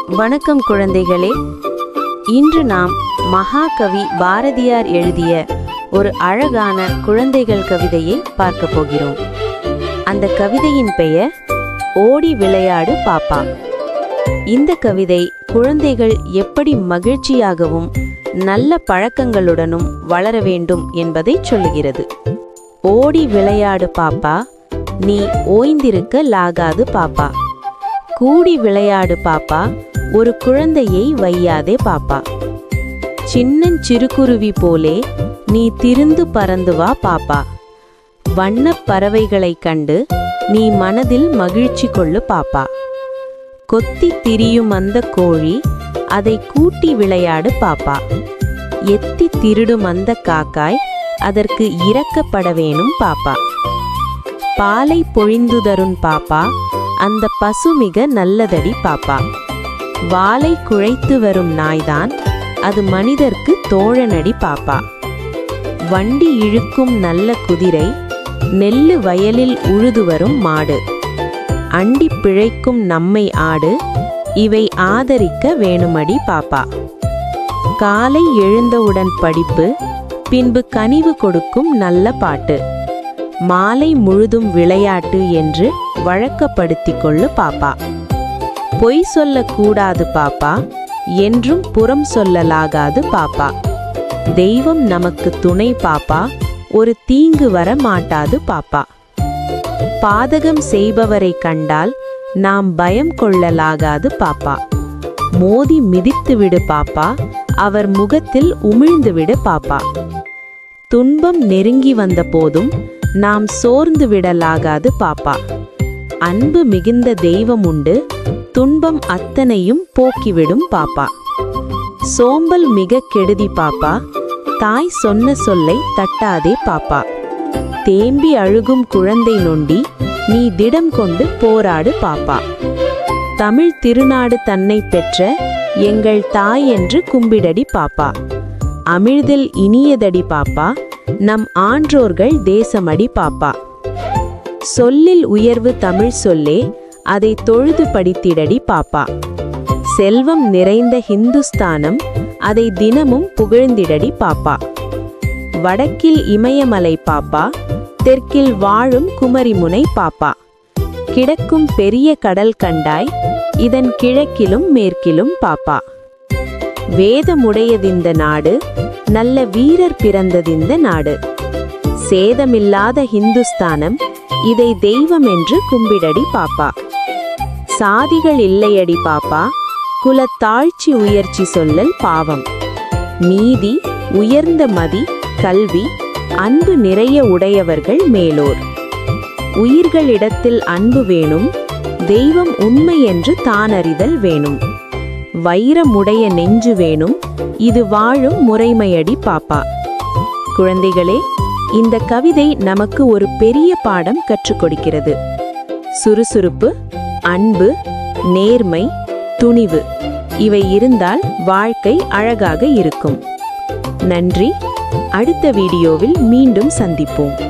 வணக்கம் குழந்தைகளே. இன்று நாம் மகாகவி பாரதியார் எழுதிய ஒரு அழகான குழந்தைகள் கவிதையை பார்க்க போகிறோம். அந்த கவிதையின் பெயர் ஓடி விளையாடு பாப்பா. இந்த கவிதை குழந்தைகள் எப்படி மகிழ்ச்சியாகவும் நல்ல பழக்கங்களுடனும் வளர வேண்டும் என்பதை சொல்லுகிறது. ஓடி விளையாடு பாப்பா, நீ ஓய்ந்திருக்க லாகாது பாப்பா. கூடி விளையாடு பாப்பா, ஒரு குழந்தையை வையாதே பாப்பா. சின்னஞ்சிறுகுருவி போலே நீ திருந்து பறந்து வா பாப்பா. வண்ணப் பறவைகளைக் கண்டு நீ மனதில் மகிழ்ச்சி கொள்ளு பாப்பா. கொத்தி திரியும் அந்த கோழி, அதை கூட்டி விளையாடு பாப்பா. எத்தி திருடும் அந்த காக்காய், அதற்கு இரக்கப்பட வேணும் பாப்பா. பாலை பொழிந்து தரும் பாப்பா, அந்த பசு மிக நல்லதடி பாப்பா. வாளை குழைத்து வரும் நாய்தான், அது மனிதர்க்கு தோழனடி பாப்பா. வண்டி இழுக்கும் நல்ல குதிரை, நெல்லு வயலில் உழுது வரும் மாடு. அண்டி பிழைக்கும் நம்மை ஆடு, இவை ஆதரிக்க வேணுமடி பாப்பா. காலை எழுந்தவுடன் படிப்பு, பின்பு கனிவு கொடுக்கும் நல்ல பாட்டு. மாலை முழுதும் விளையாட்டு என்று வழக்கப்படுத்திக் கொள்ளு பாப்பா. பொய் சொல்லக்கூடாது பாப்பா, என்றும் புறம் சொல்லலாகாது பாப்பா. தெய்வம் நமக்கு துணை பாப்பா, ஒரு தீங்கு வர மாட்டாது பாப்பா. பாதகம் செய்பவரை கண்டால் நாம் பயம் கொள்ளலாகாது பாப்பா. மோதி மிதித்து விடு பாப்பா, அவர் முகத்தில் உமிழ்ந்து விடு பாப்பா. துன்பம் நெருங்கி வந்த போதும் நாம் சோர்ந்து விடலாகாது பாப்பா. அன்பு மிகுந்த தெய்வம் உண்டு, துன்பம் அத்தனையும் போக்கிவிடும் பாப்பா. சோம்பல் மிக கெடுதி பாப்பா, தாய் சொன்ன சொல்லை தட்டாதே பாப்பா. தேம்பி அழுகும் குழந்தை நொண்டி, நீ திடம் கொண்டு போராடு பாப்பா. தமிழ் திருநாடு தன்னை பெற்ற எங்கள் தாய் என்று கும்பிடடி பாப்பா. அமிழ்தில் இனியதடி பாப்பா, நம் ஆன்றோர்கள் தேசமடி பாப்பா. சொல்லில் உயர்வு தமிழ் சொல்லே, அதை தொழுது படித்திடடி பாப்பா. செல்வம் நிறைந்த ஹிந்துஸ்தானம், அதை தினமும் புகழ்ந்திடடி பாப்பா. வடக்கில் இமயமலை பாப்பா, தெற்கில் வாழும் குமரிமுனை பாப்பா. கிடக்கும் பெரிய கடல் கண்டாய், இதன் கிழக்கிலும் மேற்கிலும் பாப்பா. வேதமுடையதிந்த நாடு, நல்ல வீரர் பிறந்ததிந்த நாடு. சேதமில்லாத ஹிந்துஸ்தானம், இதை தெய்வம் என்று கும்பிடடி பாப்பா. சாதிகள் இல்லையடி பாப்பா, குலத்தாழ்ச்சி உயர்ச்சி சொல்லல் பாவம். நீதி, உயர்ந்த மதி, கல்வி, அன்பு நிறைய உடையவர்கள் மேலோர். உயிர்களிடத்தில் அன்பு வேணும், தெய்வம் உண்மை என்று தானறிதல் வேணும். வைரமுடைய நெஞ்சு வேணும், இது வாழும் முறைமையடி பாப்பா. குழந்தைகளே, இந்த கவிதை நமக்கு ஒரு பெரிய பாடம் கற்றுக் கொடுக்கிறது. சுறுசுறுப்பு, அன்பு, நேர்மை, துணிவு இவை இருந்தால் வாழ்க்கை அழகாக இருக்கும். நன்றி. அடுத்த வீடியோவில் மீண்டும் சந்திப்போம்.